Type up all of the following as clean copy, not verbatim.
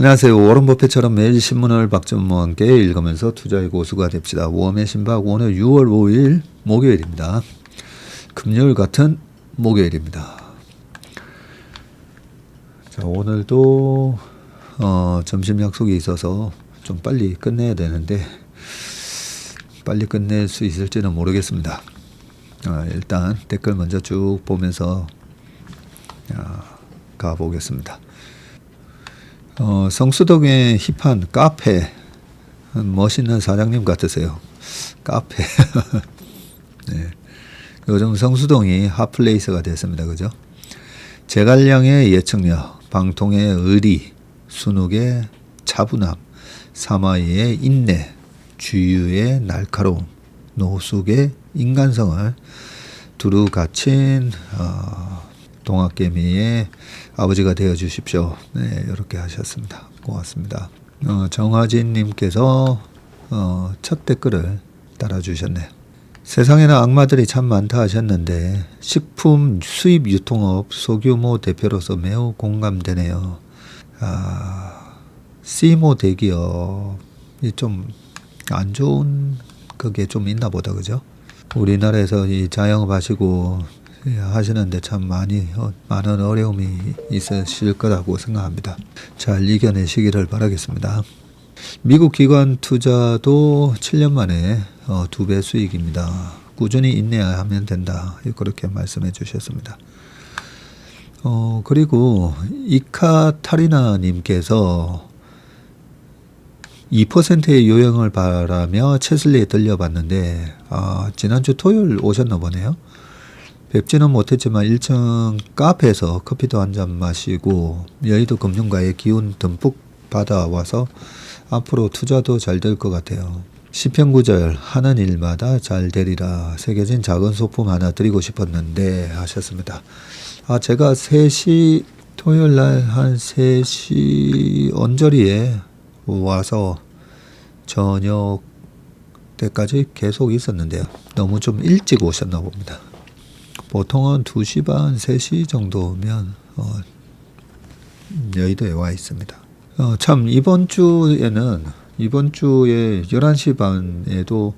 안녕하세요. 워런 버핏처럼 매일 신문을 박전무와 함께 읽으면서 투자의 고수가 됩시다. 웜의 신박 오늘 6월 5일 목요일입니다. 금요일 같은 목요일입니다. 자, 오늘도 점심 약속이 있어서 좀 빨리 끝내야 되는데 빨리 끝낼 수 있을지는 모르겠습니다. 일단 댓글 먼저 쭉 보면서 가보겠습니다. 성수동의 힙한 카페, 멋있는 사장님 같으세요. 카페. 네. 요즘 성수동이 핫플레이스가 됐습니다. 그죠? 제갈량의 예측력, 방통의 의리, 순욱의 차분함, 사마이의 인내, 주유의 날카로움, 노숙의 인간성을 두루 갖춘 동학개미의 아버지가 되어 주십시오. 네, 이렇게 하셨습니다. 고맙습니다. 정화진님께서 첫 댓글을 달아주셨네요. 세상에는 악마들이 참 많다 하셨는데 식품 수입 유통업 소규모 대표로서 매우 공감되네요. CMO 대기업이 좀 안 좋은 그게 좀 있나 보다, 그죠? 우리나라에서 이 자영업 하시는데 참 많은 어려움이 있으실 거라고 생각합니다. 잘 이겨내시기를 바라겠습니다. 미국 기관 투자도 7년 만에 2배 수익입니다. 꾸준히 인내하면 된다. 그렇게 말씀해 주셨습니다. 그리고 이카타리나 님께서 2%의 요형을 바라며 채슬리에 들려봤는데 지난주 토요일 오셨나 보네요. 뵙지는 못했지만 1층 카페에서 커피도 한잔 마시고 여의도 금융가의 기운 듬뿍 받아와서 앞으로 투자도 잘 될 것 같아요. 시편 9절 하는 일마다 잘 되리라 새겨진 작은 소품 하나 드리고 싶었는데 하셨습니다. 제가 3시 토요일날 한 3시 언저리에 와서 저녁 때까지 계속 있었는데요. 너무 좀 일찍 오셨나 봅니다. 보통은 2시 반, 3시 정도면 여의도에 와 있습니다. 참 이번 주에 11시 반에도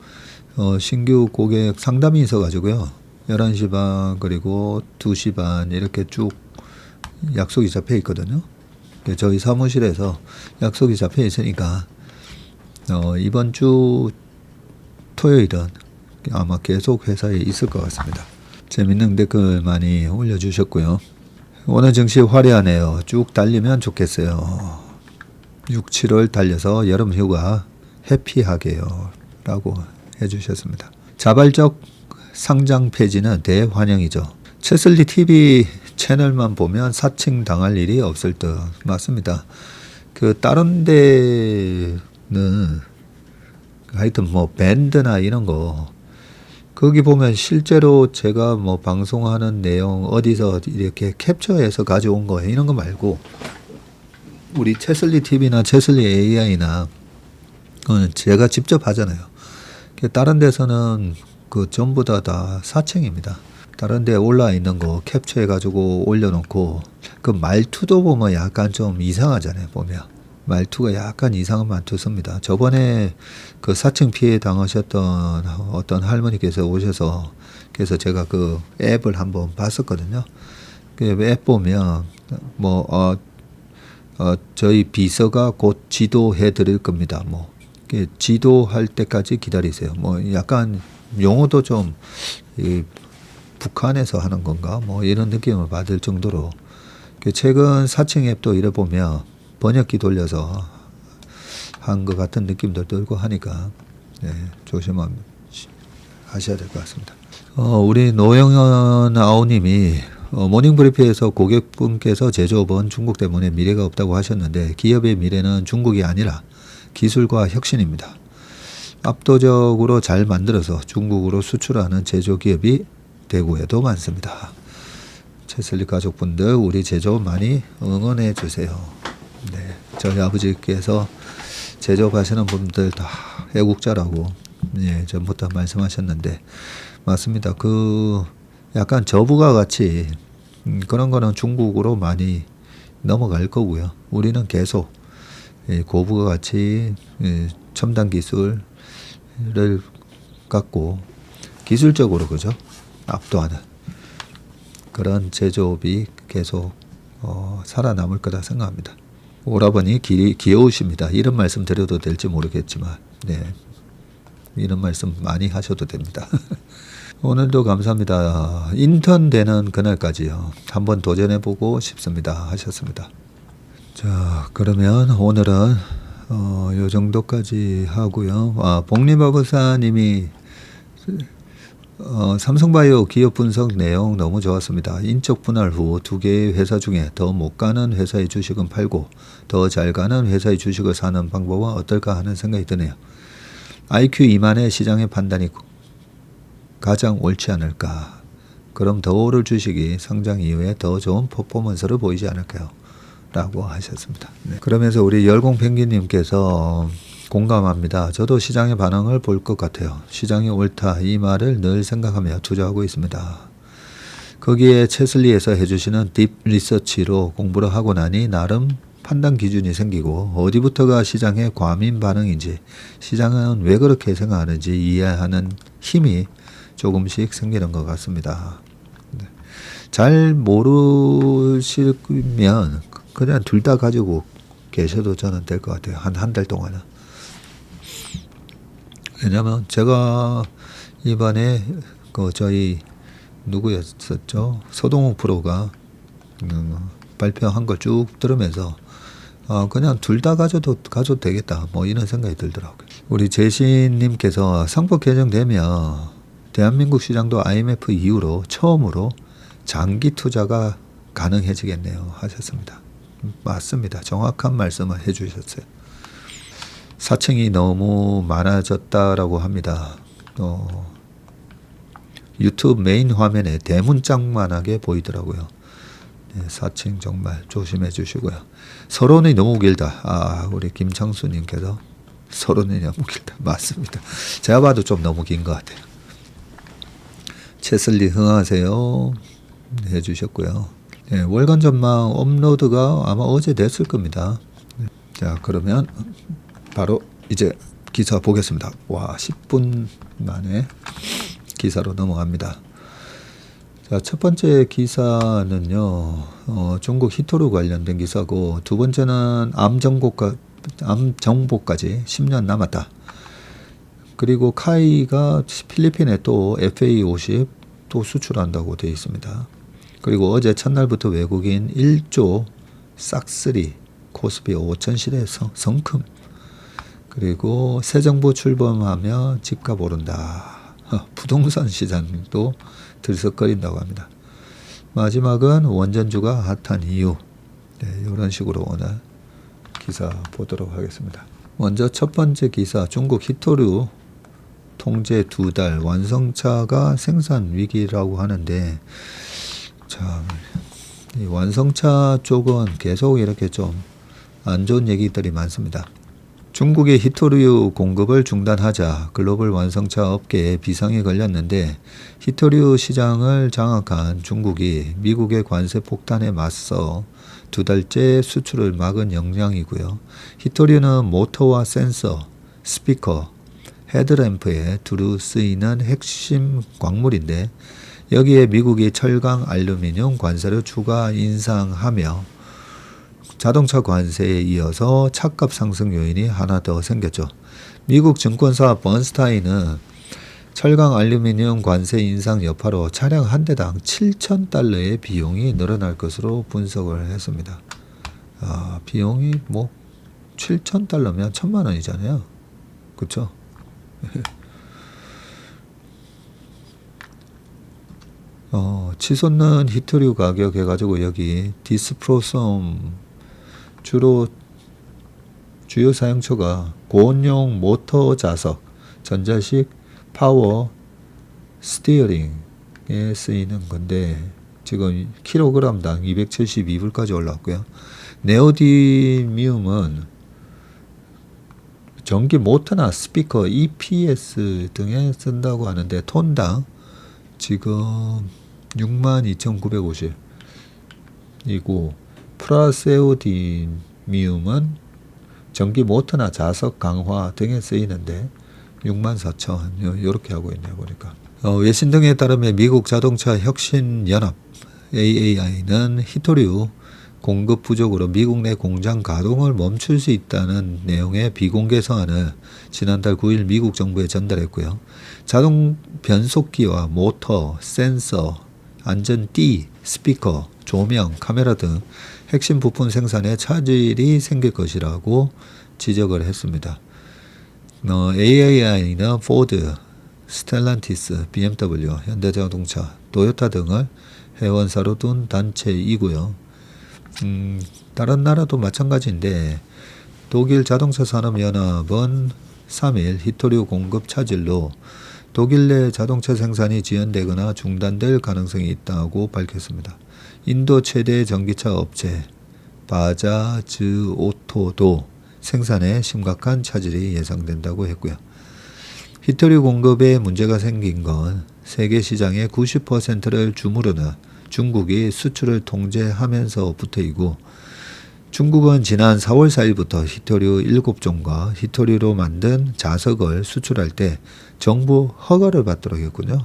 신규 고객 상담이 있어가지고요. 11시 반 그리고 2시 반 이렇게 쭉 약속이 잡혀 있거든요. 저희 사무실에서 약속이 잡혀 있으니까 이번 주 토요일은 아마 계속 회사에 있을 것 같습니다. 재밌는 댓글 많이 올려주셨고요. 오늘 증시 화려하네요. 쭉 달리면 좋겠어요. 6, 7월 달려서 여름 휴가 해피하게요. 라고 해주셨습니다. 자발적 상장 폐지는 대환영이죠. 채슬리 TV 채널만 보면 사칭 당할 일이 없을 듯. 맞습니다. 다른 데는 하여튼 밴드나 이런 거 거기 보면 실제로 제가 방송하는 내용 어디서 이렇게 캡처해서 가져온 거예요. 이런 거 말고 우리 채슬리 TV나 채슬리 AI나 그건 제가 직접 하잖아요. 다른 데서는 전부 다 사칭입니다. 다른 데 올라와 있는 거 캡처해 가지고 올려놓고 말투도 보면 약간 좀 이상하잖아요. 보면 말투가 약간 이상한 말투 씁니다. 저번에 사칭 피해 당하셨던 어떤 할머니께서 오셔서 그래서 제가 앱을 한번 봤었거든요. 앱 보면 저희 비서가 곧 지도해 드릴 겁니다. 지도할 때까지 기다리세요. 약간 용어도 좀 북한에서 하는 건가? 이런 느낌을 받을 정도로 최근 사칭 앱도 이래 보면 번역기 돌려서 한 것 같은 느낌도 들고 하니까 조심하셔야 될 것 같습니다. 우리 노영현 아우님이 모닝브리핑에서 고객분께서 제조업은 중국 때문에 미래가 없다고 하셨는데 기업의 미래는 중국이 아니라 기술과 혁신입니다. 압도적으로 잘 만들어서 중국으로 수출하는 제조기업이 대구에도 많습니다. 채슬리 가족분들 우리 제조업 많이 응원해 주세요. 네, 저희 아버지께서 제조업하시는 분들 다 애국자라고 전부터 말씀하셨는데 맞습니다. 약간 저부가 같이 그런 거는 중국으로 많이 넘어갈 거고요. 우리는 계속 고부가 가치, 첨단 기술을 갖고 기술적으로 그죠? 압도하는 그런 제조업이 계속 살아남을 거라 생각합니다. 오라버니 귀여우십니다. 이런 말씀 드려도 될지 모르겠지만 이런 말씀 많이 하셔도 됩니다. 오늘도 감사합니다. 인턴 되는 그날까지요. 한번 도전해보고 싶습니다. 하셨습니다. 자, 그러면 오늘은 요 정도까지 하고요. 복리바보사님이 삼성바이오 기업 분석 내용 너무 좋았습니다. 인적 분할 후 두 개의 회사 중에 더 못 가는 회사의 주식은 팔고 더 잘 가는 회사의 주식을 사는 방법은 어떨까 하는 생각이 드네요. IQ 미만의 시장의 판단이 가장 옳지 않을까. 그럼 더 오를 주식이 상장 이후에 더 좋은 퍼포먼스를 보이지 않을까요? 라고 하셨습니다. 그러면서 우리 열공펭귄님께서 공감합니다. 저도 시장의 반응을 볼 것 같아요. 시장이 옳다 이 말을 늘 생각하며 투자하고 있습니다. 거기에 채슬리에서 해주시는 딥 리서치로 공부를 하고 나니 나름 판단 기준이 생기고 어디부터가 시장의 과민 반응인지 시장은 왜 그렇게 생각하는지 이해하는 힘이 조금씩 생기는 것 같습니다. 잘 모르시면 그냥 둘 다 가지고 계셔도 저는 될 것 같아요. 한 달 동안은. 왜냐면 제가 이번에 저희 누구였었죠? 서동욱 프로가 발표한 걸 쭉 들으면서 그냥 둘 다 가져도 되겠다. 뭐 이런 생각이 들더라고요. 우리 재신님께서 상법 개정되면 대한민국 시장도 IMF 이후로 처음으로 장기 투자가 가능해지겠네요. 하셨습니다. 맞습니다. 정확한 말씀을 해주셨어요. 사칭이 너무 많아졌다라고 합니다. 유튜브 메인 화면에 대문짝만하게 보이더라고요. 사칭 정말 조심해 주시고요. 서론이 너무 길다. 우리 김창수님께서 서론이 너무 길다. 맞습니다. 제가 봐도 좀 너무 긴 것 같아요. 채슬리 흥하세요 해주셨고요. 월간 전망 업로드가 아마 어제 됐을 겁니다. 자, 그러면 바로 이제 기사 보겠습니다. 와, 10분 만에 기사로 넘어갑니다. 자, 첫 번째 기사는요, 중국 히토루 관련된 기사고, 두 번째는 암 정보까지 10년 남았다. 그리고 카이가 필리핀에 또 FA50 또 수출한다고 되어 있습니다. 그리고 어제 첫날부터 외국인 1조 싹쓸이 코스피 5000실의 성큼. 그리고 새 정부 출범하며 집값 오른다. 부동산 시장도 들썩거린다고 합니다. 마지막은 원전주가 핫한 이유. 이런 식으로 오늘 기사 보도록 하겠습니다. 먼저 첫 번째 기사, 중국 히토류 통제 2달 완성차가 생산 위기라고 하는데, 참, 이 완성차 쪽은 계속 이렇게 좀 안 좋은 얘기들이 많습니다. 중국의 히토류 공급을 중단하자 글로벌 완성차 업계에 비상이 걸렸는데, 히토류 시장을 장악한 중국이 미국의 관세 폭탄에 맞서 2달째 수출을 막은 역량이고요. 히토류는 모터와 센서, 스피커, 헤드램프에 두루 쓰이는 핵심 광물인데, 여기에 미국이 철강, 알루미늄 관세를 추가 인상하며 자동차 관세에 이어서 차값 상승 요인이 하나 더 생겼죠. 미국 증권사 번스타인은 철강, 알루미늄 관세 인상 여파로 차량 한 대당 $7,000의 비용이 늘어날 것으로 분석을 했습니다. 비용이 뭐 $7,000면 1,000만 원이잖아요. 그렇죠? 치솟는 히토류 가격 해가지고 여기 디스프로솜 주로 주요 사용처가 고온용 모터 자석, 전자식 파워 스티어링에 쓰이는 건데, 지금 킬로그램당 272불까지 올랐고요. 네오디뮴은 전기 모터나 스피커, EPS 등에 쓴다고 하는데 톤당 지금 62,950이고, 프라세오디뮴은 전기 모터나 자석 강화 등에 쓰이는데 64,000 이렇게 하고 있네요 보니까. 외신 등에 따르면 미국 자동차 혁신연합 AAI는 히토류 공급 부족으로 미국 내 공장 가동을 멈출 수 있다는 내용의 비공개 서한을 지난달 9일 미국 정부에 전달했고요. 자동 변속기와 모터, 센서, 안전띠, 스피커, 조명, 카메라 등 핵심 부품 생산에 차질이 생길 것이라고 지적을 했습니다. AAI는 포드, 스텔란티스, BMW, 현대자동차, 토요타 등을 회원사로 둔 단체이고요. 다른 나라도 마찬가지인데 독일 자동차 산업연합은 3일 히토류 공급 차질로 독일 내 자동차 생산이 지연되거나 중단될 가능성이 있다고 밝혔습니다. 인도 최대 전기차 업체 바자즈 오토도 생산에 심각한 차질이 예상된다고 했고요. 히토류 공급에 문제가 생긴 건 세계 시장의 90%를 주무르는 중국이 수출을 통제하면서부터이고, 중국은 지난 4월 4일부터 히토류 7종과 히토류로 만든 자석을 수출할 때 정부 허가를 받도록 했군요.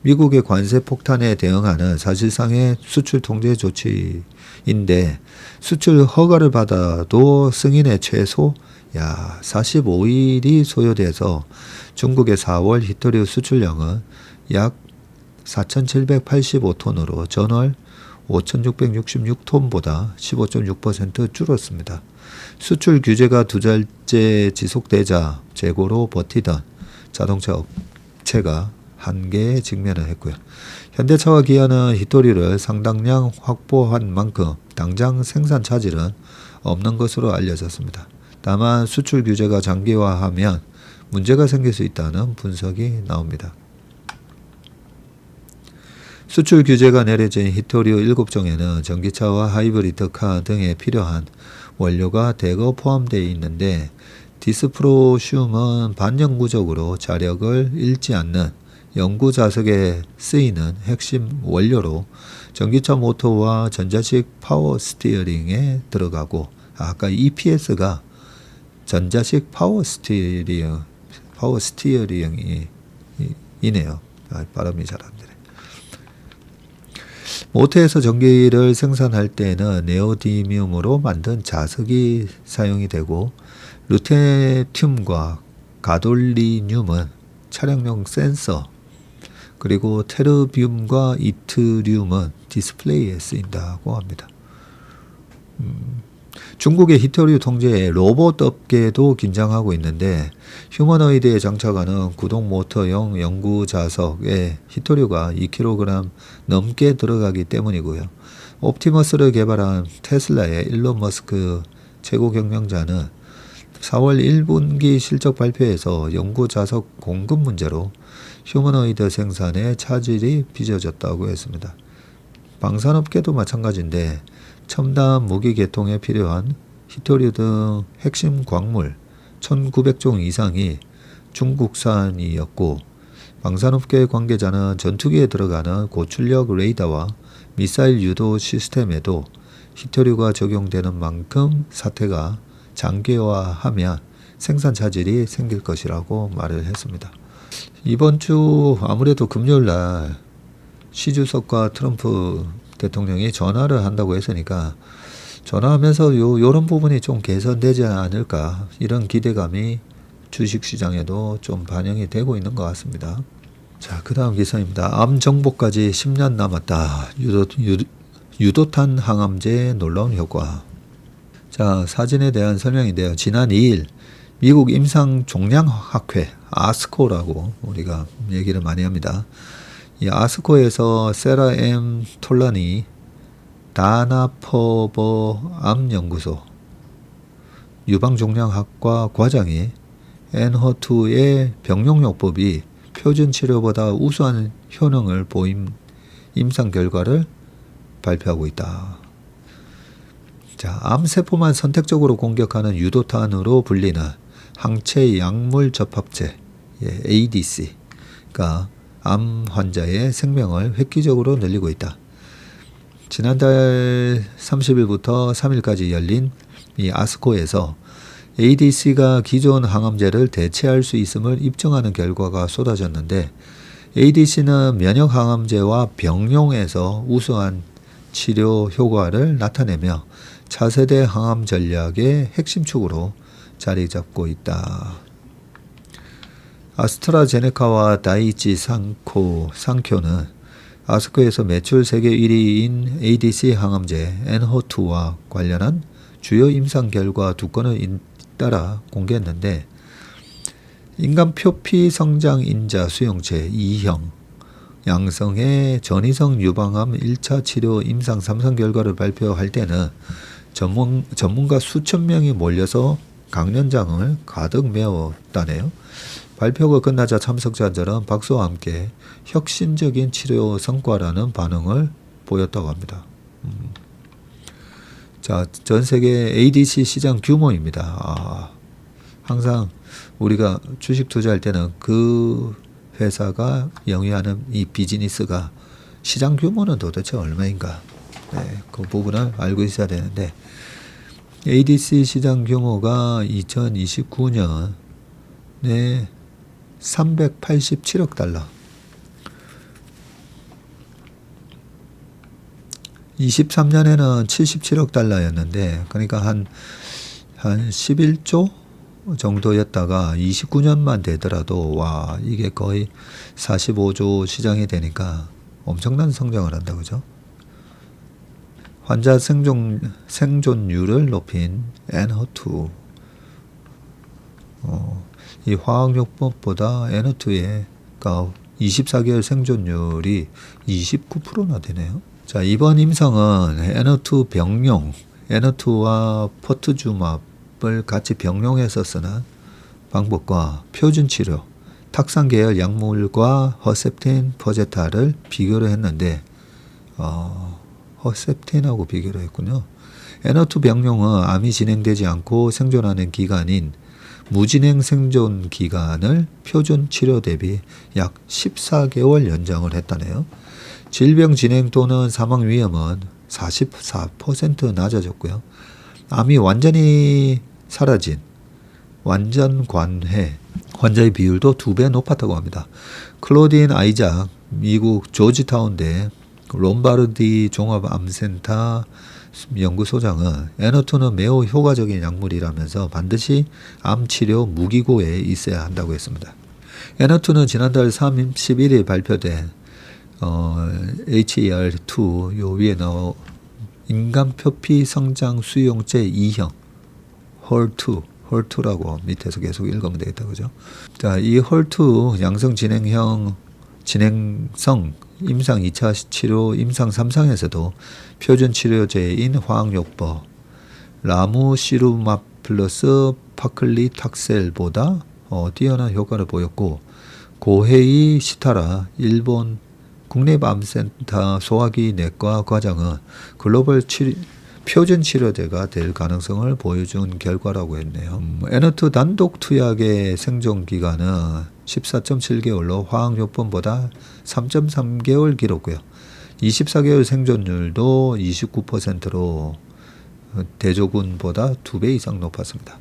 미국의 관세 폭탄에 대응하는 사실상의 수출 통제 조치인데, 수출 허가를 받아도 승인의 최소 45일이 소요돼서 중국의 4월 히토류 수출량은 약 4,785톤으로 전월 5,666톤보다 15.6% 줄었습니다. 수출 규제가 두 달째 지속되자 재고로 버티던 자동차 업체가 한계에 직면을 했고요. 현대차와 기아는 히토류를 상당량 확보한 만큼 당장 생산 차질은 없는 것으로 알려졌습니다. 다만 수출 규제가 장기화하면 문제가 생길 수 있다는 분석이 나옵니다. 수출 규제가 내려진 히토류 7종에는 전기차와 하이브리드카 등에 필요한 원료가 대거 포함되어 있는데, 디스프로슘은 반영구적으로 자력을 잃지 않는 영구 자석에 쓰이는 핵심 원료로 전기차 모터와 전자식 파워 스티어링에 들어가고, 아까 EPS가 전자식 파워 스티어링이네요. 발음이 잘 안 되네. 모터에서 전기를 생산할 때는 네오디뮴으로 만든 자석이 사용이 되고, 루테듐과 가돌리듐은 차량용 센서, 그리고 테르듐과 이트듐은 디스플레이에 쓰인다고 합니다. 중국의 히토류 통제에 로봇 업계도 긴장하고 있는데, 휴머노이드에 장착하는 구동 모터용 영구 자석에 히토류가 2kg 넘게 들어가기 때문이고요. 옵티머스를 개발한 테슬라의 일론 머스크 최고 경영자는 4월 1분기 실적 발표에서 영구 자석 공급 문제로 휴머노이드 생산에 차질이 빚어졌다고 했습니다. 방산업계도 마찬가지인데, 첨단 무기 개통에 필요한 히토류 등 핵심 광물 1900종 이상이 중국산이었고, 방산업계 관계자는 전투기에 들어가는 고출력 레이더와 미사일 유도 시스템에도 히토류가 적용되는 만큼 사태가 장기화하면 생산 차질이 생길 것이라고 말을 했습니다. 이번 주 아무래도 금요일 날 시 주석과 트럼프 대통령이 전화를 한다고 했으니까, 전화하면서 요런 부분이 좀 개선되지 않을까, 이런 기대감이 주식시장에도 좀 반영이 되고 있는 것 같습니다. 자, 그 다음 기사입니다. 암 정복까지 10년 남았다. 유도탄 항암제의 놀라운 효과. 자, 사진에 대한 설명인데요. 지난 2일 미국 임상종양학회 아스코라고 우리가 얘기를 많이 합니다. 이 아스코에서 세라 M 톨라니 다나퍼버 암연구소 유방종양학과 과장이 엔허2의 병용요법이 표준 치료보다 우수한 효능을 보인 임상 결과를 발표하고 있다. 자, 암세포만 선택적으로 공격하는 유도탄으로 불리는 항체 약물 접합제 ADC가 암 환자의 생명을 획기적으로 늘리고 있다. 지난달 30일부터 3일까지 열린 이 아스코에서 ADC가 기존 항암제를 대체할 수 있음을 입증하는 결과가 쏟아졌는데 ADC는 면역 항암제와 병용에서 우수한 치료 효과를 나타내며 차세대 항암 전략의 핵심 축으로 자리 잡고 있다. 아스트라제네카와 다이치 상코는 아스코에서 매출 세계 1위인 ADC 항암제 엔허투와 관련한 주요 임상 결과 2건을 잇따라 공개했는데 인간 표피 성장 인자 수용체 2형 양성의 전이성 유방암 1차 치료 임상 3상 결과를 발표할 때는 전문가 수천 명이 몰려서 강연장을 가득 메웠다네요. 발표가 끝나자 참석자들은 박수와 함께 혁신적인 치료 성과라는 반응을 보였다고 합니다. 자, 전 세계 ADC 시장 규모입니다. 항상 우리가 주식 투자할 때는 그 회사가 영위하는 이 비즈니스가 시장 규모는 도대체 얼마인가? 네, 그 부분을 알고 있어야 되는데 ADC 시장 규모가 2029년에 387억 달러. 23년에는 77억 달러였는데, 그러니까 한 11조 정도였다가 29년만 되더라도, 와, 이게 거의 45조 시장이 되니까 엄청난 성장을 한다, 그죠? 환자 생존율을 높인 엔허투. 이 화학요법보다 N2의 24개월 생존율이 29%나 되네요. 자, 이번 임상은 N2 병용, N2와 퍼투주맙을 같이 병용해서 쓰는 방법과 표준 치료, 탁상 계열 약물과 허셉틴, 퍼제타를 비교를 했는데, 허셉틴하고 비교를 했군요. N2 병용은 암이 진행되지 않고 생존하는 기간인 무진행 생존 기간을 표준 치료 대비 약 14개월 연장을 했다네요. 질병 진행 또는 사망 위험은 44% 낮아졌고요. 암이 완전히 사라진 완전 관해 환자의 비율도 2배 높았다고 합니다. 클로딘 아이작 미국 조지타운대 롬바르디 종합암센터 연구소장은 N2는 매우 효과적인 약물이라면서 반드시 암치료 무기고에 있어야 한다고 했습니다. N2는 지난달 31일 발표된 HER2 요 위에 나온 인간 표피 성장 수용체 2형 헐2라고 밑에서 계속 읽으면 되겠다, 그죠? 자, 이 헐2 양성 진행성 임상 2차 치료 임상 3상에서도 표준 치료제인 화학요법 라무시루맙 플러스 파클리탁셀보다 뛰어난 효과를 보였고 고헤이 시타라 일본 국립암센터 소화기 내과 과장은 글로벌 표준 치료제가 될 가능성을 보여준 결과라고 했네요. N2 단독 투약의 생존 기간은 14.7개월로 화학요법보다 3.3개월 길었고요. 24개월 생존율도 29%로 대조군보다 2배 이상 높았습니다.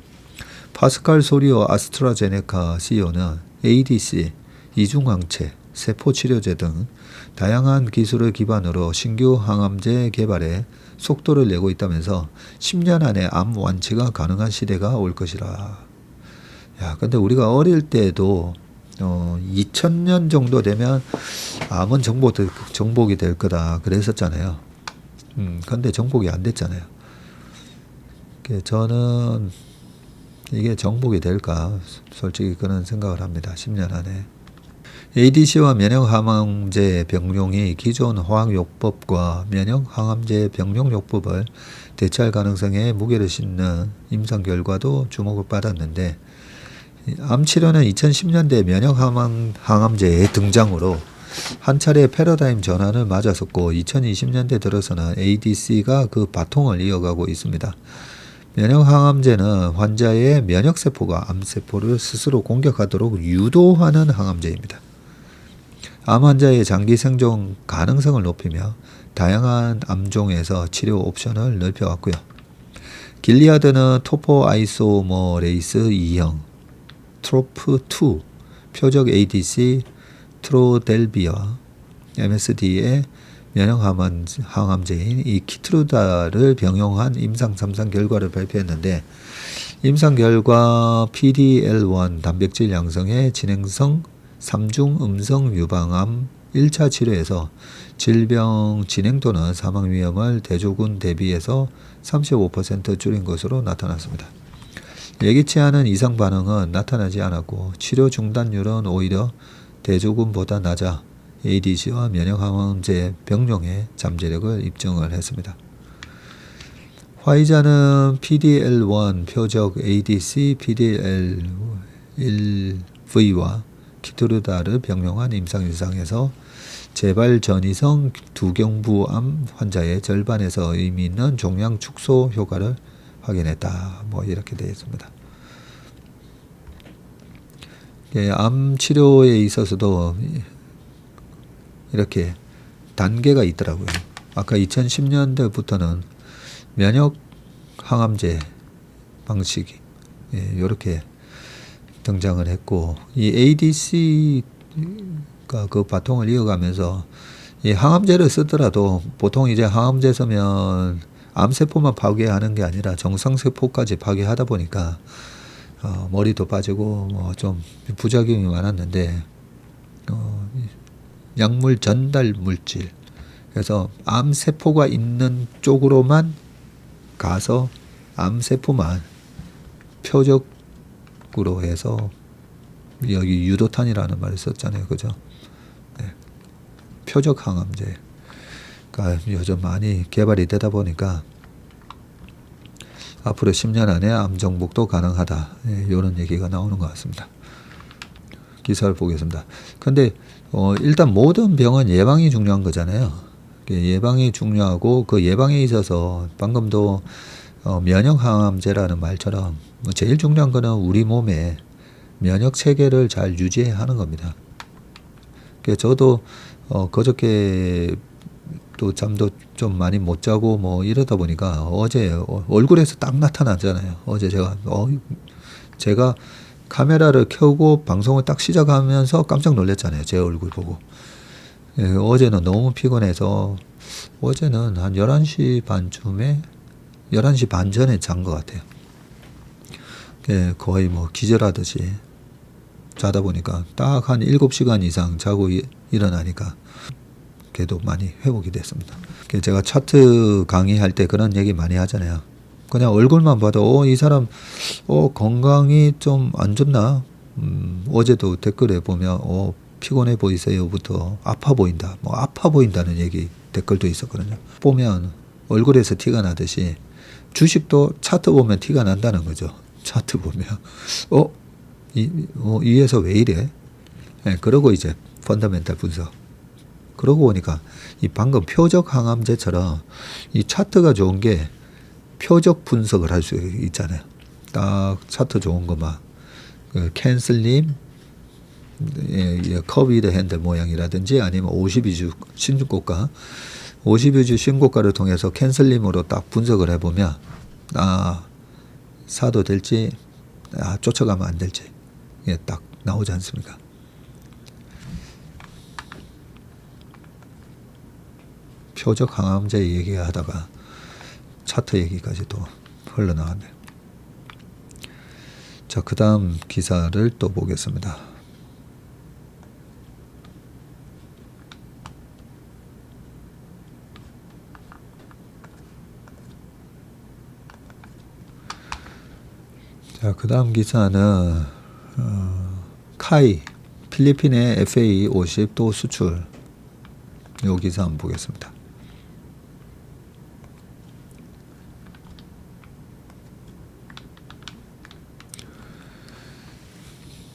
파스칼 소리오 아스트라제네카 CEO는 ADC, 이중항체, 세포치료제 등 다양한 기술을 기반으로 신규 항암제 개발에 속도를 내고 있다면서 10년 안에 암 완치가 가능한 시대가 올 것이라. 야, 근데 우리가 어릴 때도 2000년 정도 되면 암은 정복이 될 거다 그랬었잖아요. 근데 정복이 안 됐잖아요. 저는 이게 정복이 될까 솔직히 그런 생각을 합니다. 10년 안에. ADC와 면역항암제 병용이 기존 화학요법과 면역항암제 병용요법을 대체할 가능성에 무게를 싣는 임상 결과도 주목을 받았는데 암치료는 2010년대 면역항암제의 등장으로 한 차례 패러다임 전환을 맞았었고 2020년대 들어서는 ADC가 그 바통을 이어가고 있습니다. 면역항암제는 환자의 면역세포가 암세포를 스스로 공격하도록 유도하는 항암제입니다. 암 환자의 장기 생존 가능성을 높이며 다양한 암종에서 치료 옵션을 넓혀왔고요. 길리아드는 토포 아이소머레이스 2형, 트로프2, 표적 ADC, 트로델비아, MSD의 면역 항암제인 이 키트루다를 병용한 임상 3상 결과를 발표했는데, 임상 결과 PD-L1 단백질 양성의 진행성 3중 음성 유방암 1차 치료에서 질병 진행도는 사망 위험을 대조군 대비해서 35% 줄인 것으로 나타났습니다. 예기치 않은 이상 반응은 나타나지 않았고 치료 중단율은 오히려 대조군보다 낮아 ADC와 면역항암제 병용의 잠재력을 입증을 했습니다. 화이자는 PD-L1 표적 ADC PD-L1V와 키트루다를 병용한 임상 1상에서 재발 전이성 두경부암 환자의 절반에서 의미 있는 종양 축소 효과를 확인했다. 뭐 이렇게 되어 있습니다. 암 치료에 있어서도 이렇게 단계가 있더라고요. 아까 2010년대부터는 면역 항암제 방식이 이렇게 등장을 했고, 이 ADC가 그 바통을 이어가면서 이 항암제를 쓰더라도 보통 이제 항암제 쓰면 암세포만 파괴하는 게 아니라 정상세포까지 파괴하다 보니까 머리도 빠지고 뭐 좀 부작용이 많았는데, 약물 전달 물질, 그래서 암세포가 있는 쪽으로만 가서 암세포만 표적으로 해서, 여기 유도탄이라는 말을 썼잖아요. 그죠? 네. 표적 항암제가 요즘 많이 개발이 되다 보니까 앞으로 10년 안에 암 정복도 가능하다. 이런 얘기가 나오는 것 같습니다. 기사를 보겠습니다. 근데 일단 모든 병은 예방이 중요한 거잖아요. 예방이 중요하고 그 예방에 있어서 방금도 면역 항암제라는 말처럼 제일 중요한 거는 우리 몸의 면역 체계를 잘 유지하는 겁니다. 저도 그저께 또 잠도 좀 많이 못 자고 뭐 이러다 보니까 어제 얼굴에서 딱 나타나잖아요. 어제 제가 카메라를 켜고 방송을 딱 시작하면서 깜짝 놀랐잖아요. 제 얼굴 보고. 어제는 너무 피곤해서 어제는 한 11시 반쯤에 11시 반 전에 잔 것 같아요. 거의 뭐 기절하듯이 자다 보니까 딱 한 7시간 이상 자고 일어나니까 걔도 많이 회복이 됐습니다. 제가 차트 강의할 때 그런 얘기 많이 하잖아요. 그냥 얼굴만 봐도 이 사람 건강이 좀 안 좋나? 어제도 댓글에 보면 피곤해 보이세요부터 아파 보인다. 뭐 아파 보인다는 얘기 댓글도 있었거든요. 보면 얼굴에서 티가 나듯이 주식도 차트 보면 티가 난다는 거죠. 차트 보면 위에서 왜 이래? 그러고 이제 펀더멘탈 분석. 그러고 보니까 이 방금 표적 항암제처럼 이 차트가 좋은 게 표적 분석을 할 수 있잖아요. 딱 차트 좋은 거만 캔슬림, 커비드 핸들 모양이라든지 아니면 52주 신고가, 52주 신고가를 통해서 캔슬림으로 딱 분석을 해보면 사도 될지 쫓아가면 안 될지 딱 나오지 않습니까? 표적 항암제 얘기하다가 차트 얘기까지 또 흘러나왔네요. 자, 그 다음 기사를 또 보겠습니다. 자, 그 다음 기사는 카이, 필리핀의 FA50 또 수출. 요 기사 한번 보겠습니다.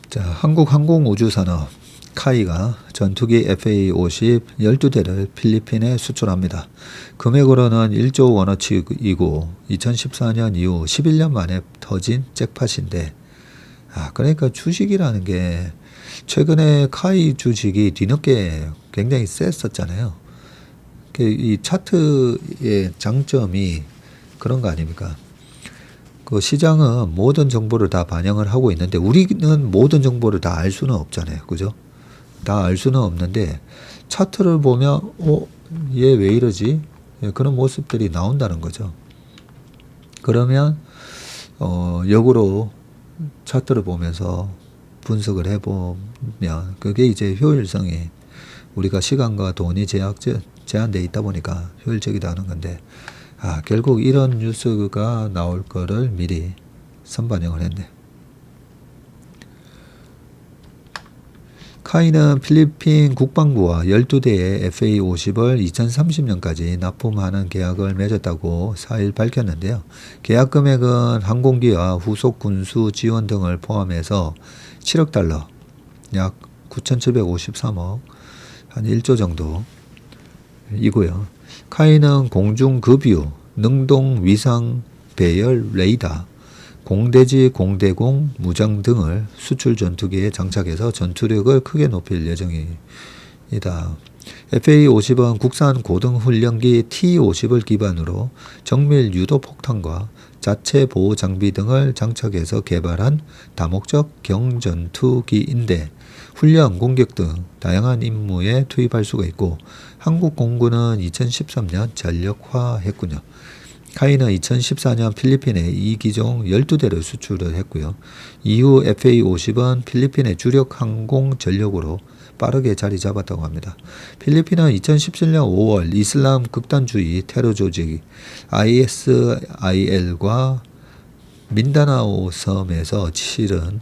자, 한국항공우주산업 카이가 전투기 FA50 12대를 필리핀에 수출합니다. 금액으로는 1조 원어치이고 2014년 이후 11년 만에 터진 잭팟인데, 그러니까 주식이라는 게 최근에 카이 주식이 뒤늦게 굉장히 셌었잖아요. 이 차트의 장점이 그런 거 아닙니까? 그 시장은 모든 정보를 다 반영을 하고 있는데 우리는 모든 정보를 다 알 수는 없잖아요. 그죠? 다 알 수는 없는데 차트를 보면 얘 왜 이러지? 예, 그런 모습들이 나온다는 거죠. 그러면 역으로 차트를 보면서 분석을 해보면 그게 이제 효율성이 우리가 시간과 돈이 제한되어 있다 보니까 효율적이다 하는 건데 결국 이런 뉴스가 나올 거를 미리 선반영을 했네. 카이는 필리핀 국방부와 12대의 FA-50을 2030년까지 납품하는 계약을 맺었다고 4일 밝혔는데요. 계약 금액은 항공기와 후속 군수 지원 등을 포함해서 7억 달러, 약 9,753억, 한 1조 정도 이고요. 카이는 공중급유, 능동 위상 배열 레이더, 공대지 공대공 무장 등을 수출 전투기에 장착해서 전투력을 크게 높일 예정이다. FA-50은 국산 고등훈련기 T-50을 기반으로 정밀 유도 폭탄과 자체 보호 장비 등을 장착해서 개발한 다목적 경전투기인데 훈련, 공격 등 다양한 임무에 투입할 수가 있고 한국 공군은 2013년 전력화했군요. 카이는 2014년 필리핀에 이 기종 12대를 수출을 했고요. 이후 FA-50은 필리핀의 주력 항공 전력으로 빠르게 자리 잡았다고 합니다. 필리핀은 2017년 5월 이슬람 극단주의 테러 조직 ISIL과 민다나오 섬에서 실은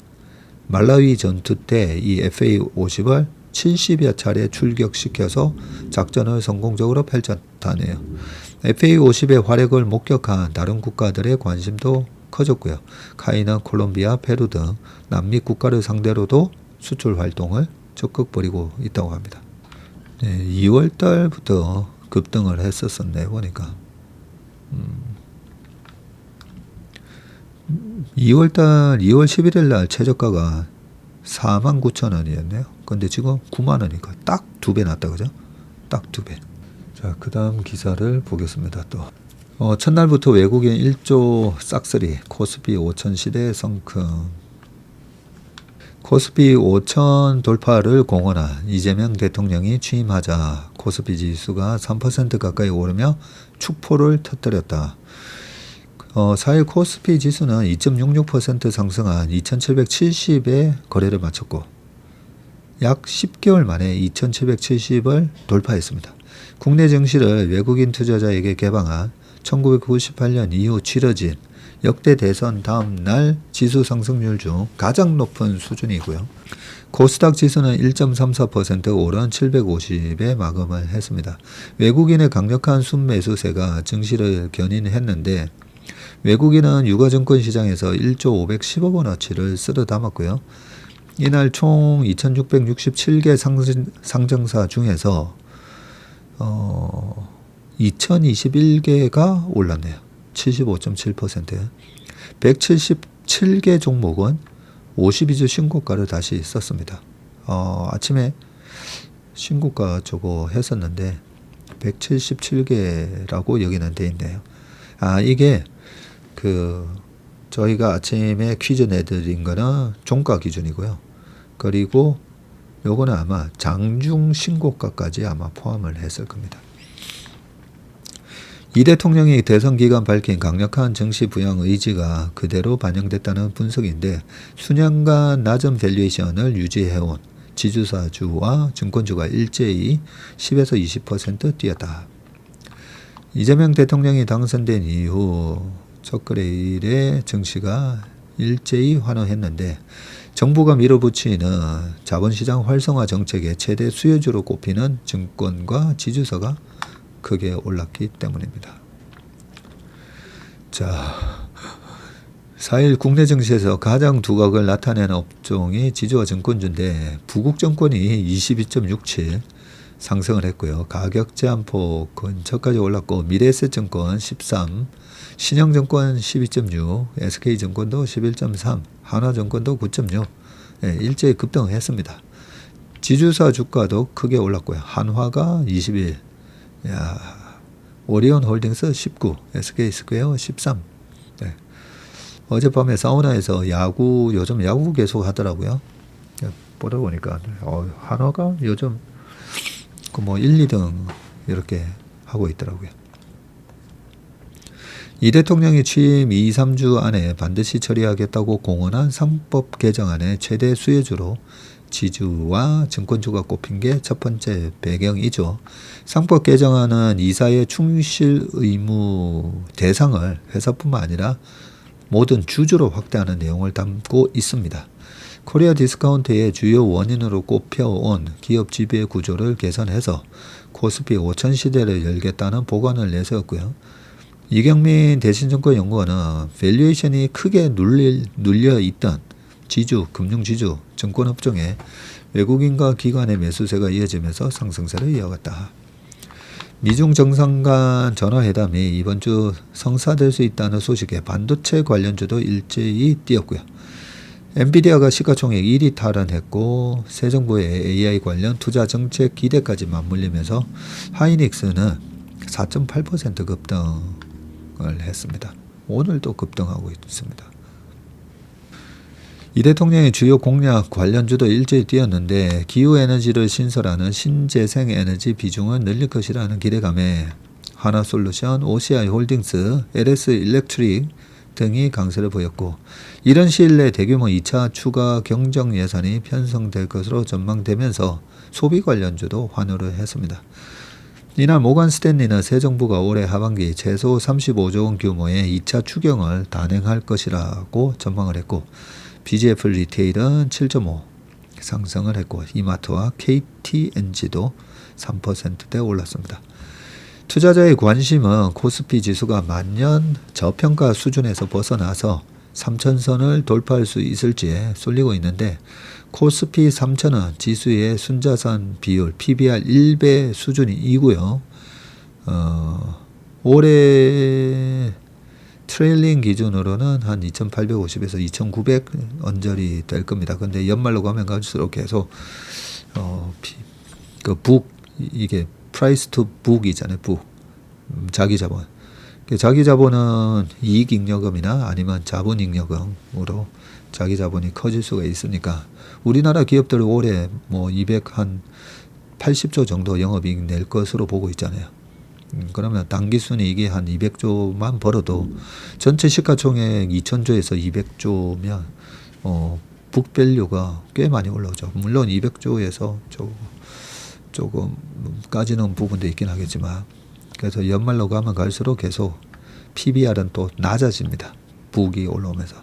말라위 전투 때 이 FA-50을 70여 차례 출격시켜서 작전을 성공적으로 펼쳤다네요. FA-50의 활약을 목격한 다른 국가들의 관심도 커졌고요. 카이는 콜롬비아, 페루 등 남미 국가를 상대로도 수출 활동을 적극 벌이고 있다고 합니다. 2월 달부터 급등을 했었었네 보니까. 2월 11일 날 최저가가 49,000원이었네요. 근데 지금 90,000원이니까 딱 2배 났다, 그죠? 딱 2배. 자, 그 다음 기사를 보겠습니다. 또 첫날부터 외국인 1조 싹쓸이, 코스피 5천 시대 성큼. 코스피 5천 돌파를 공언한 이재명 대통령이 취임하자 코스피 지수가 3% 가까이 오르며 축포를 터뜨렸다. 4일 코스피 지수는 2.66% 상승한 2770에 거래를 마쳤고 약 10개월 만에 2770을 돌파했습니다. 국내 증시를 외국인 투자자에게 개방한 1998년 이후 치러진 역대 대선 다음 날 지수 상승률 중 가장 높은 수준이고요. 코스닥 지수는 1.34% 오른 750에 마감을 했습니다. 외국인의 강력한 순매수세가 증시를 견인했는데 외국인은 유가증권 시장에서 1조 510억 원어치를 쓸어 담았고요. 이날 총 2667개 상장사 중에서 2021개가 올랐네요. 75.7%. 177개 종목은 52주 신고가를 다시 썼습니다. 아침에 신고가 저거 했었는데 177개라고 여기는 돼 있네요. 이게 저희가 아침에 퀴즈 내드린 거는 종가 기준이고요. 그리고 요거는 아마 장중 신고가까지 아마 포함을 했을 겁니다. 이 대통령이 대선 기간 밝힌 강력한 정시 부양 의지가 그대로 반영됐다는 분석인데 수년간 낮은 밸류에이션을 유지해온 지주사주와 증권주가 일제히 10에서 20% 뛰었다. 이재명 대통령이 당선된 이후 첫거래일에 증시가 일제히 환호했는데 정부가 밀어붙이는 자본시장 활성화 정책의 최대 수혜주로 꼽히는 증권과 지주사가 크게 올랐기 때문입니다. 자, 4일 국내 증시에서 가장 두각을 나타내는 업종이 지주와 증권주인데 부국증권이 22.67 상승을 했고요. 가격 제한폭 근처까지 올랐고 미래에셋증권 13, 신영증권 12.6, SK증권도 11.3, 한화증권도 9.6 일제히 급등했습니다. 지주사 주가도 크게 올랐고요. 한화가 21, 오리온홀딩스 19, SK스퀘어 13. 어젯밤에 사우나에서 요즘 야구 계속 하더라고요. 보다 보니까 한화가 요즘 그 뭐 1, 2등 이렇게 하고 있더라고요. 이 대통령이 취임 2, 3주 안에 반드시 처리하겠다고 공언한 상법 개정안의 최대 수혜주로 지주와 증권주가 꼽힌 게 첫 번째 배경이죠. 상법 개정안은 이사의 충실 의무 대상을 회사뿐만 아니라 모든 주주로 확대하는 내용을 담고 있습니다. 코리아 디스카운트의 주요 원인으로 꼽혀온 기업 지배 구조를 개선해서 코스피 5000 시대를 열겠다는 보관을 내세웠고요. 이경민 대신증권연구원은 밸류에이션이 크게 눌려 있던 지주, 금융지주, 증권업종에 외국인과 기관의 매수세가 이어지면서 상승세를 이어갔다. 미중 정상 간 전화회담이 이번 주 성사될 수 있다는 소식에 반도체 관련주도 일제히 뛰었고요. 엔비디아가 시가총액 1위 탈환했고 새 정부의 AI 관련 투자 정책 기대까지 맞물리면서 하이닉스는 4.8% 급등을 했습니다. 오늘도 급등하고 있습니다. 이 대통령의 주요 공약 관련주도 일제히 뛰었는데 기후에너지를 신설하는 신재생에너지 비중을 늘릴 것이라는 기대감에 하나솔루션, OCI홀딩스, LS일렉트릭 등이 강세를 보였고 이런 시일 내 대규모 2차 추가 경정 예산이 편성될 것으로 전망되면서 소비 관련주도 환호를 했습니다. 이날 모건 스탠리는 새 정부가 올해 하반기 최소 35조 원 규모의 2차 추경을 단행할 것이라고 전망을 했고 BGF 리테일은 7.5 상승을 했고 이마트와 KTNG도 3%대 올랐습니다. 투자자의 관심은 코스피 지수가 만년 저평가 수준에서 벗어나서 3,000선을 돌파할 수 있을지에 쏠리고 있는데 코스피 3,000은 지수의 순자산 비율 PBR 1배 수준이고요. 올해 트레일링 기준으로는 한 2,850에서 2,900 언저리 될 겁니다. 근데 연말로 가면 갈수록 계속 이게 프라이스 투 북이잖아요. 자기 자본. 자기 자본은 이익 잉여금이나 아니면 자본 잉여금으로 자기 자본이 커질 수가 있으니까 우리나라 기업들은 올해 뭐 80조 정도 영업이익 낼 것으로 보고 있잖아요. 그러면 당기순이익이 한 200조만 벌어도 전체 시가총액 2,000조에서 200조면 북밸류가 꽤 많이 올라오죠. 물론 200조에서 조금 까지는 부분도 있긴 하겠지만 그래서 연말로 가면 갈수록 계속 PBR은 또 낮아집니다. 북이 올라오면서.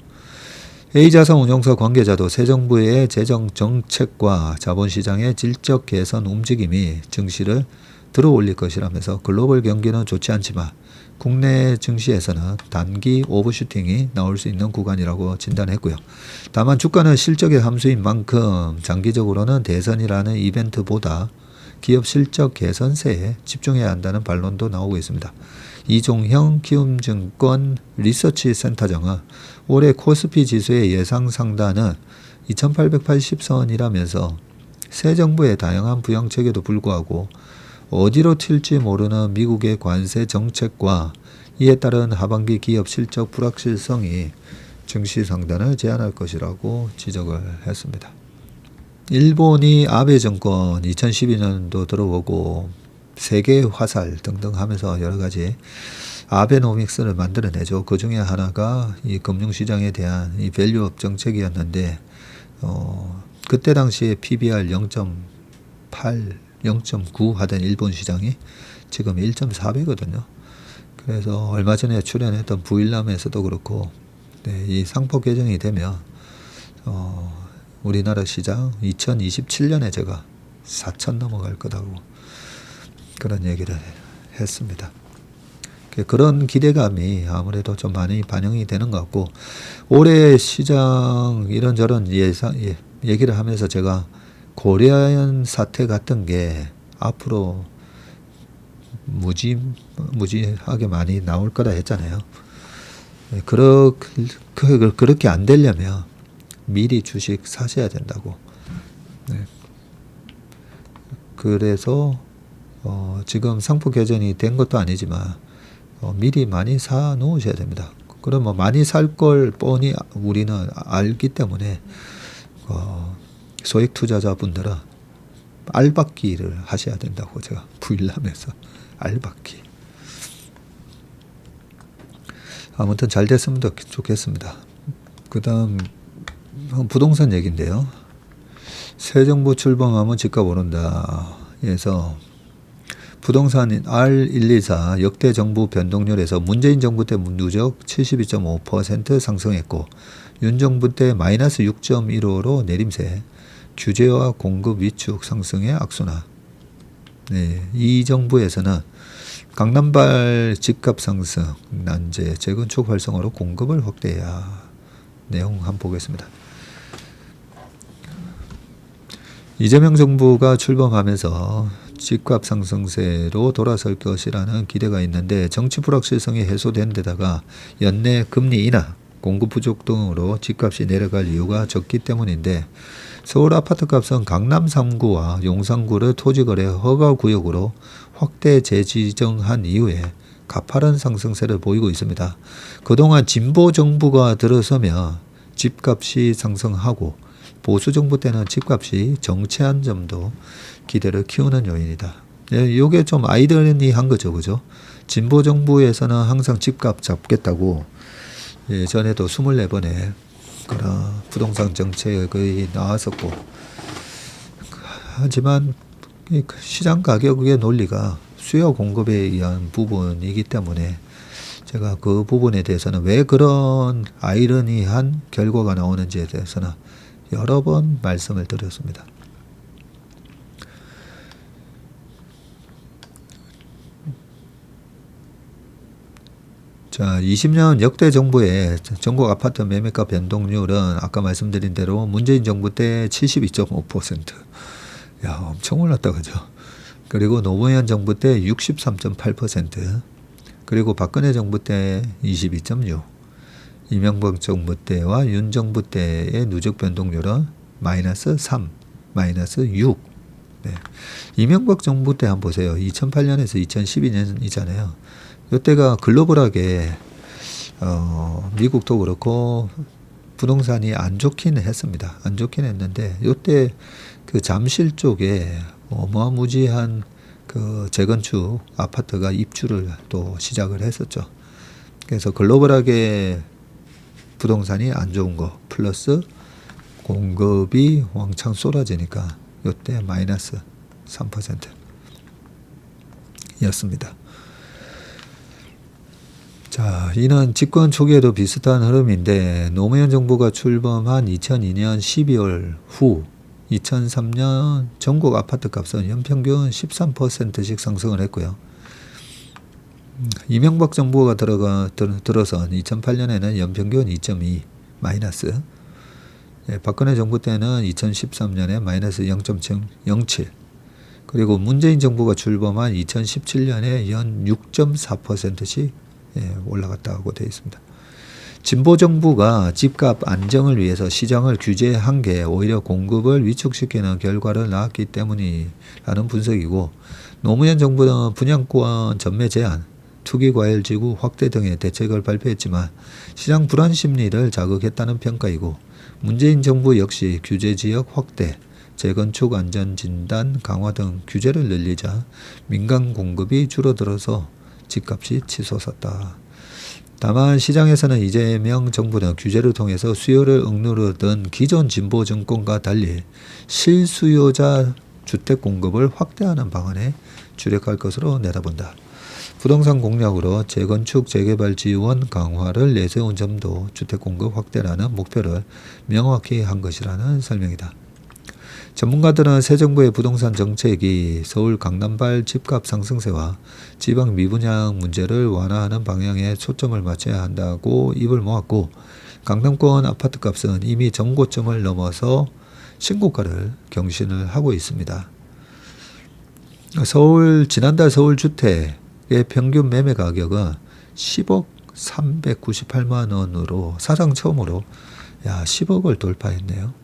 A자산운용사 관계자도 새 정부의 재정 정책과 자본시장의 질적 개선 움직임이 증시를 들어올릴 것이라면서 글로벌 경기는 좋지 않지만 국내 증시에서는 단기 오버슈팅이 나올 수 있는 구간이라고 진단했고요. 다만 주가는 실적의 함수인 만큼 장기적으로는 대선이라는 이벤트보다 기업 실적 개선세에 집중해야 한다는 반론도 나오고 있습니다. 이종형 키움증권 리서치센터장은 올해 코스피 지수의 예상 상단은 2880선이라면서 새 정부의 다양한 부양책에도 불구하고 어디로 튈지 모르는 미국의 관세 정책과 이에 따른 하반기 기업 실적 불확실성이 증시 상단을 제한할 것이라고 지적을 했습니다. 일본이 아베 정권 2012년도 들어오고 세계 화살 등등 하면서 여러 가지 아베노믹스를 만들어내죠. 그 중에 하나가 이 금융시장에 대한 이 밸류업 정책이었는데, 그때 당시에 PBR 0.8, 0.9 하던 일본 시장이 지금 1.4배거든요. 그래서 얼마 전에 출연했던 부일남에서도 그렇고, 네, 이 상법 개정이 되면, 우리나라 시장 2027년에 제가 4천 넘어갈 거다고 그런 얘기를 했습니다. 그런 기대감이 아무래도 좀 많이 반영이 되는 것 같고 올해 시장 이런저런 얘기를 하면서 제가 고려연 사태 같은 게 앞으로 무지하게 많이 나올 거라 했잖아요. 그렇게 안 되려면 미리 주식 사셔야 된다고. 네. 그래서 지금 상품 개정이 된 것도 아니지만 미리 많이 사 놓으셔야 됩니다. 그럼 뭐 많이 살 걸 뻔히 우리는 알기 때문에 소액 투자자분들은 알박기를 하셔야 된다고 제가 부일하면서 알박기. 아무튼 잘 됐으면 좋겠습니다. 그 다음 부동산 얘기인데요. 새 정부 출범하면 집값 오른다. 그래서 부동산 R124 역대 정부 변동률에서 문재인 정부 때 누적 72.5% 상승했고 윤 정부 때 마이너스 6.15로 내림세, 규제와 공급 위축 상승의 악순환. 네, 이 정부에서는 강남발 집값 상승, 난제, 재건축 활성화로 공급을 확대해야. 내용 한번 보겠습니다. 이재명 정부가 출범하면서 집값 상승세로 돌아설 것이라는 기대가 있는데 정치 불확실성이 해소된 데다가 연내 금리 인하, 공급 부족 등으로 집값이 내려갈 이유가 적기 때문인데 서울 아파트값은 강남 3구와 용산구를 토지거래 허가구역으로 확대 재지정한 이후에 가파른 상승세를 보이고 있습니다. 그동안 진보 정부가 들어서면 집값이 상승하고 보수 정부 때는 집값이 정체한 점도 기대를 키우는 요인이다. 이게 좀 아이러니한 거죠, 그죠? 진보 정부에서는 항상 집값 잡겠다고 예전에도 24번의 그런 부동산 정책이 나왔었고, 하지만 시장 가격의 논리가 수요 공급에 의한 부분이기 때문에 제가 그 부분에 대해서는 왜 그런 아이러니한 결과가 나오는지에 대해서는 여러 번 말씀을 드렸습니다. 자, 20년 역대 정부의 전국 아파트 매매가 변동률은 아까 말씀드린 대로 문재인 정부 때 72.5%. 야, 엄청 올랐다, 그죠? 그리고 노무현 정부 때 63.8%. 그리고 박근혜 정부 때 22.6%. 이명박 정부 때와 윤 정부 때의 누적 변동률은 마이너스 3, 마이너스 6. 네. 이명박 정부 때 한번 보세요. 2008년에서 2012년이잖아요. 이때가 글로벌하게 미국도 그렇고 부동산이 안 좋긴 했습니다. 안 좋긴 했는데 이때 그 잠실 쪽에 어마무지한 그 재건축 아파트가 입주를 또 시작을 했었죠. 그래서 글로벌하게 부동산이 안 좋은 거 플러스 공급이 왕창 쏟아지니까 이때 마이너스 3% 였습니다. 자, 이는 집권 초기에도 비슷한 흐름인데 노무현 정부가 출범한 2002년 12월 후 2003년 전국 아파트 값은 연평균 13%씩 상승을 했고요. 이명박 정부가 들어선 2008년에는 연평균 2.2 마이너스. 박근혜 정부 때는 2013년에 마이너스 0.07. 그리고 문재인 정부가 출범한 2017년에 연 6.4%씩 올라갔다고 되어 있습니다. 진보 정부가 집값 안정을 위해서 시장을 규제한 게 오히려 공급을 위축시키는 결과를 낳았기 때문이라는 분석이고, 노무현 정부는 분양권 전매 제한, 투기과열지구 확대 등의 대책을 발표했지만 시장 불안 심리를 자극했다는 평가이고, 문재인 정부 역시 규제지역 확대, 재건축 안전진단 강화 등 규제를 늘리자 민간 공급이 줄어들어서 집값이 치솟았다. 다만 시장에서는 이재명 정부는 규제를 통해서 수요를 억누르던 기존 진보 정권과 달리 실수요자 주택 공급을 확대하는 방안에 주력할 것으로 내다본다. 부동산 공약으로 재건축 재개발 지원 강화를 내세운 점도 주택 공급 확대라는 목표를 명확히 한 것이라는 설명이다. 전문가들은 새 정부의 부동산 정책이 서울 강남발 집값 상승세와 지방 미분양 문제를 완화하는 방향에 초점을 맞춰야 한다고 입을 모았고, 강남권 아파트값은 이미 정고점을 넘어서 신고가를 경신을 하고 있습니다. 지난달 서울 주택의 평균 매매 가격은 10억 398만 원으로 사상 처음으로 10억을 돌파했네요.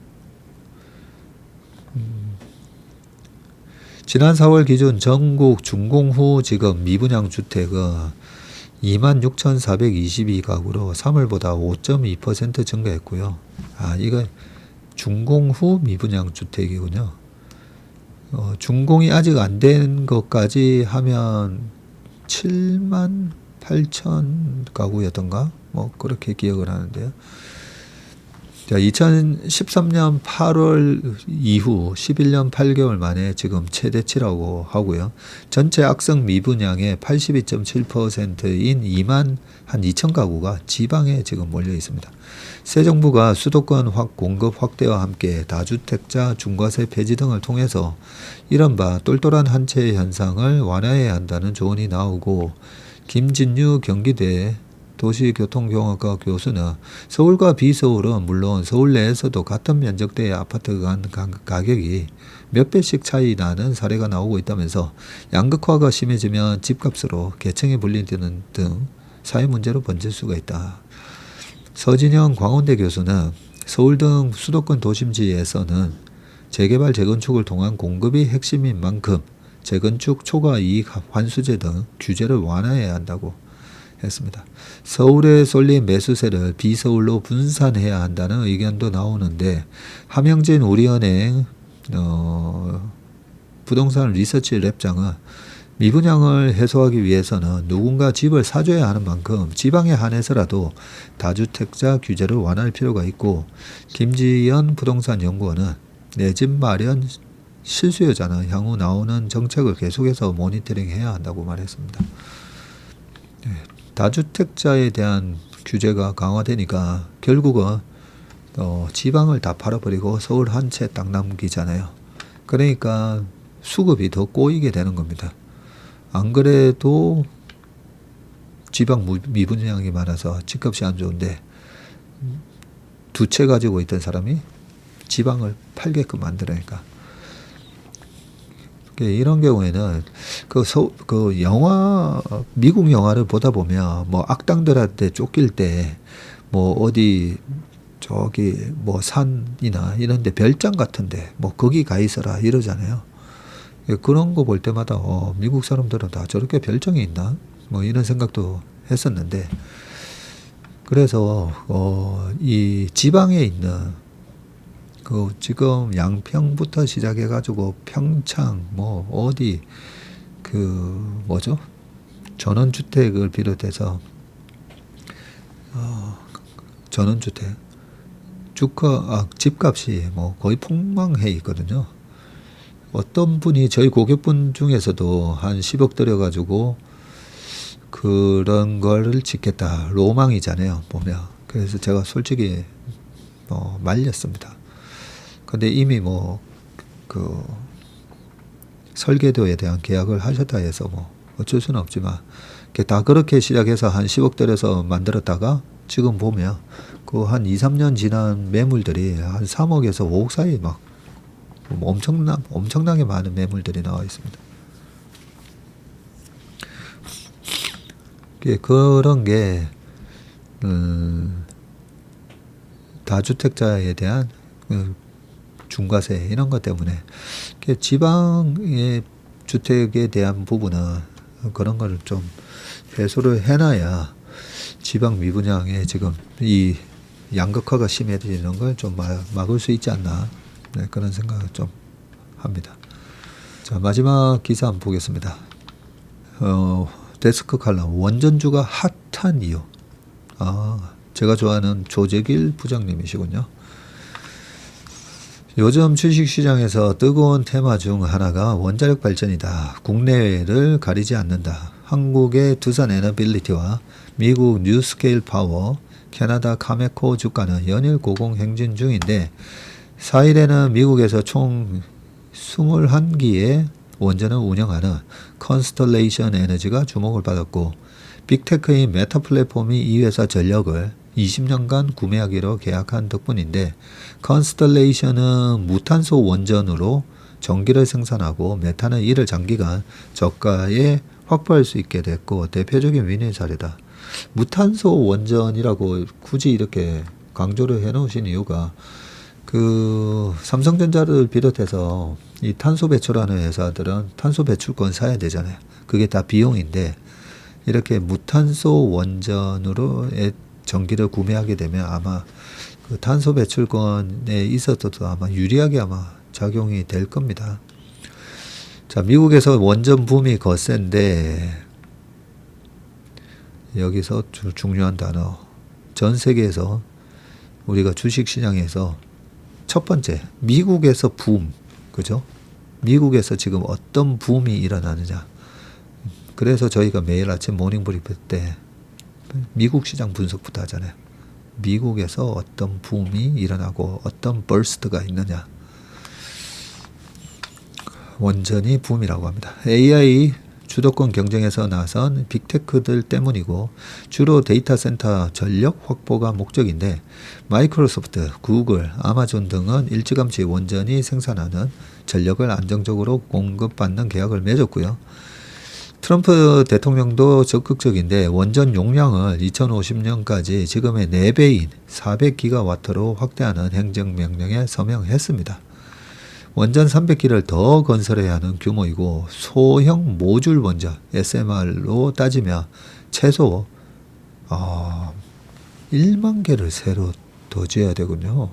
지난 4월 기준 전국 준공후 지금 미분양 주택은 26,422가구로 3월보다 5.2% 증가했고요. 이거 준공 후 미분양 주택이군요. 준공이 아직 안 된 것까지 하면 7만 8천 가구였던가? 뭐 그렇게 기억을 하는데요. 자, 2013년 8월 이후 11년 8개월 만에 지금 최대치라고 하고요. 전체 악성 미분양의 82.7%인 2만 한 2천 가구가 지방에 지금 몰려 있습니다. 새 정부가 수도권 공급 확대와 함께 다주택자 중과세 폐지 등을 통해서 이른바 똘똘한 한 채 현상을 완화해야 한다는 조언이 나오고, 김진유 경기대 도시교통경학과 교수는 서울과 비서울은 물론 서울 내에서도 같은 면적대의 아파트 간 가격이 몇 배씩 차이 나는 사례가 나오고 있다면서 양극화가 심해지면 집값으로 계층이 불리는 등 사회 문제로 번질 수가 있다. 서진영 광운대 교수는 서울 등 수도권 도심지에서는 재개발 재건축을 통한 공급이 핵심인 만큼 재건축 초과 이익 환수제 등 규제를 완화해야 한다고 했습니다. 서울에 쏠린 매수세를 비서울로 분산해야 한다는 의견도 나오는데, 함영진 우리은행 부동산 리서치 랩장은 미분양을 해소하기 위해서는 누군가 집을 사줘야 하는 만큼 지방에 한해서라도 다주택자 규제를 완화할 필요가 있고, 김지연 부동산 연구원은 내 집 마련 실수요자는 향후 나오는 정책을 계속해서 모니터링해야 한다고 말했습니다. 다주택자에 대한 규제가 강화되니까 결국은 지방을 다 팔아버리고 서울 한 채 딱 남기잖아요. 그러니까 수급이 더 꼬이게 되는 겁니다. 안 그래도 지방 미분양이 많아서 집값이 안 좋은데 두 채 가지고 있던 사람이 지방을 팔게끔 만들으니까. 이런 경우에는 그 영화, 미국 영화를 보다 보면 뭐 악당들한테 쫓길 때 뭐 어디 저기 뭐 산이나 이런 데 별장 같은데 뭐 거기 가 있어라 이러잖아요. 그런 거 볼 때마다 미국 사람들은 다 저렇게 별장이 있나? 뭐 이런 생각도 했었는데, 그래서 이 지방에 있는 그 지금 양평부터 시작해 가지고 평창 뭐 어디 그 뭐죠? 전원주택을 비롯해서 전원주택 집값이 뭐 거의 폭망해 있거든요. 어떤 분이 저희 고객분 중에서도 한 10억 들여 가지고 그런 거를 짓겠다 로망이잖아요, 보면. 그래서 제가 솔직히 말렸습니다. 근데 이미 뭐 그 설계도에 대한 계약을 하셨다 해서 뭐 어쩔 수는 없지만, 다 그렇게 시작해서 한 10억 들여서 만들었다가 지금 보면 그 한 2, 3년 지난 매물들이 한 3억에서 5억 사이 막 엄청나게 많은 매물들이 나와 있습니다. 그런 게 다주택자에 대한 중과세 이런 것 때문에 지방의 주택에 대한 부분은 그런 거를 좀 해소를 해놔야 지방 미분양에 지금 이 양극화가 심해지는 걸 좀 막을 수 있지 않나, 그런 생각을 좀 합니다. 자, 마지막 기사 한번 보겠습니다. 데스크 칼럼 원전주가 핫한 이유. 제가 좋아하는 조재길 부장님이시군요. 요즘 주식시장에서 뜨거운 테마 중 하나가 원자력 발전이다. 국내외를 가리지 않는다. 한국의 두산 에너빌리티와 미국 뉴스케일 파워, 캐나다 카메코 주가는 연일 고공 행진 중인데, 4일에는 미국에서 총 21기의 원전을 운영하는 컨스텔레이션 에너지가 주목을 받았고, 빅테크인 메타 플랫폼이 이 회사 전력을 20년간 구매하기로 계약한 덕분인데, 컨스텔레이션은 무탄소 원전으로 전기를 생산하고 메탄은 이를 장기간 저가에 확보할 수 있게 됐고 대표적인 윈의 사례다. 무탄소 원전이라고 굳이 이렇게 강조를 해놓으신 이유가, 그 삼성전자를 비롯해서 이 탄소 배출하는 회사들은 탄소 배출권 사야 되잖아요. 그게 다 비용인데, 이렇게 무탄소 원전으로 전기를 구매하게 되면 아마 그 탄소 배출권에 있어서도 아마 유리하게 아마 작용이 될 겁니다. 자, 미국에서 원전 붐이 거센데 여기서 중요한 단어, 전 세계에서 우리가 주식시장에서 첫 번째, 미국에서 붐, 그죠? 미국에서 지금 어떤 붐이 일어나느냐. 그래서 저희가 매일 아침 모닝 브리핑 때 미국 시장 분석부터 하잖아요. 미국에서 어떤 붐이 일어나고 어떤 버스트가 있느냐. 원전이 붐이라고 합니다. AI 주도권 경쟁에서 나선 빅테크들 때문이고 주로 데이터 센터 전력 확보가 목적인데 마이크로소프트, 구글, 아마존 등은 일찌감치 원전이 생산하는 전력을 안정적으로 공급받는 계약을 맺었고요. 트럼프 대통령도 적극적인데 원전 용량을 2050년까지 지금의 4배인 400기가와트로 확대하는 행정명령에 서명했습니다. 원전 300기를 더 건설해야 하는 규모이고 소형 모듈 원전 SMR로 따지면 최소 1만 개를 새로 더 지어야 되군요.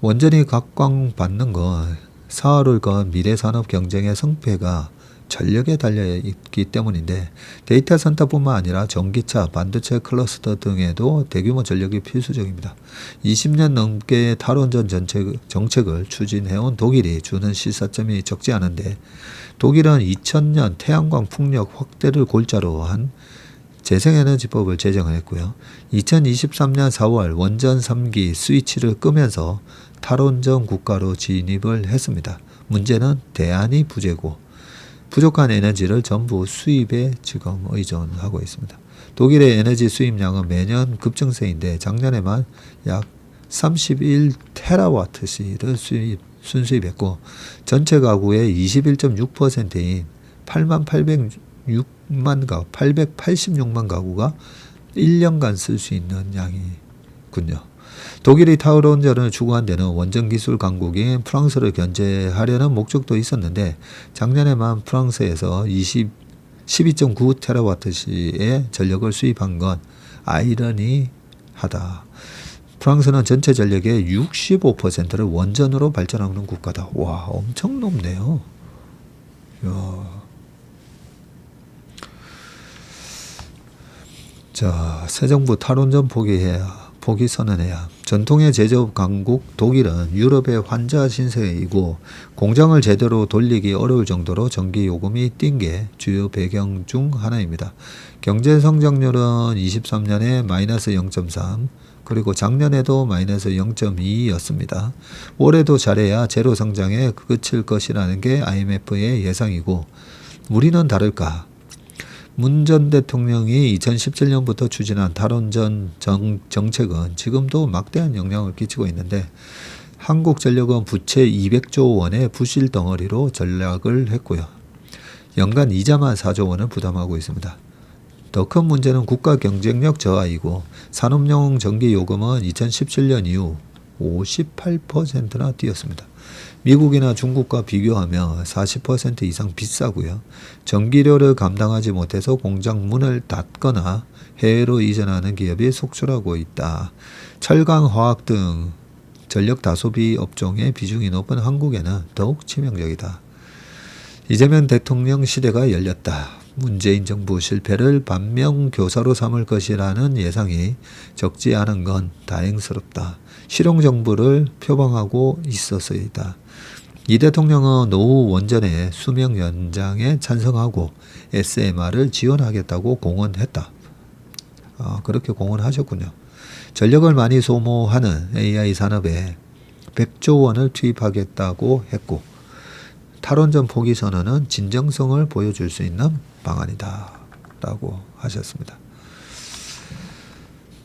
원전이 각광받는 건 사활을 건 미래산업 경쟁의 성패가 전력에 달려있기 때문인데 데이터 센터뿐만 아니라 전기차, 반도체 클러스터 등에도 대규모 전력이 필수적입니다. 20년 넘게 탈원전 정책을 추진해온 독일이 주는 시사점이 적지 않은데 독일은 2000년 태양광 풍력 확대를 골자로 한 재생에너지법을 제정했고요. 2023년 4월 원전 3기 스위치를 끄면서 탈원전 국가로 진입을 했습니다. 문제는 대안이 부재고 부족한 에너지를 전부 수입에 지금 의존하고 있습니다. 독일의 에너지 수입량은 매년 급증세인데 작년에만 약 31테라와트시를 순수입했고 전체 가구의 21.6%인 886만 가구가 1년간 쓸 수 있는 양이군요. 독일이 탈원전을 추구한 데는 원전 기술 강국인 프랑스를 견제하려는 목적도 있었는데 작년에만 프랑스에서 12.9테라와트시의 전력을 수입한 건 아이러니하다. 프랑스는 전체 전력의 65%를 원전으로 발전하는 국가다. 와, 엄청 높네요. 이야. 자, 새 정부 탈원전 포기 선언해야. 전통의 제조업 강국 독일은 유럽의 환자 신세이고 공장을 제대로 돌리기 어려울 정도로 전기 요금이 뛴 게 주요 배경 중 하나입니다. 경제 성장률은 23년에 마이너스 0.3 그리고 작년에도 마이너스 0.2였습니다. 올해도 잘해야 제로 성장에 그칠 것이라는 게 IMF의 예상이고 우리는 다를까? 문 전 대통령이 2017년부터 추진한 탈원전 정책은 지금도 막대한 영향을 끼치고 있는데 한국전력은 부채 200조 원의 부실 덩어리로 전락을 했고요. 연간 이자만 4조 원을 부담하고 있습니다. 더 큰 문제는 국가 경쟁력 저하이고 산업용 전기요금은 2017년 이후 58%나 뛰었습니다. 미국이나 중국과 비교하면 40% 이상 비싸고요. 전기료를 감당하지 못해서 공장 문을 닫거나 해외로 이전하는 기업이 속출하고 있다. 철강, 화학 등 전력 다소비 업종의 비중이 높은 한국에는 더욱 치명적이다. 이재명 대통령 시대가 열렸다. 문재인 정부 실패를 반면교사로 삼을 것이라는 예상이 적지 않은 건 다행스럽다. 실용정부를 표방하고 있어서이다. 이 대통령은 노후 원전의 수명 연장에 찬성하고 SMR을 지원하겠다고 공언했다. 그렇게 공언하셨군요. 전력을 많이 소모하는 AI 산업에 100조 원을 투입하겠다고 했고 탈원전 포기 선언은 진정성을 보여줄 수 있는 방안이다 라고 하셨습니다.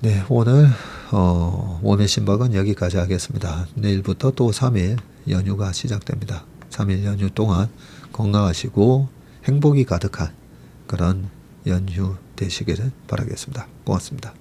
네, 오늘 신박은 여기까지 하겠습니다. 내일부터 또 3일 연휴가 시작됩니다. 3일 연휴 동안 건강하시고 행복이 가득한 그런 연휴 되시기를 바라겠습니다. 고맙습니다.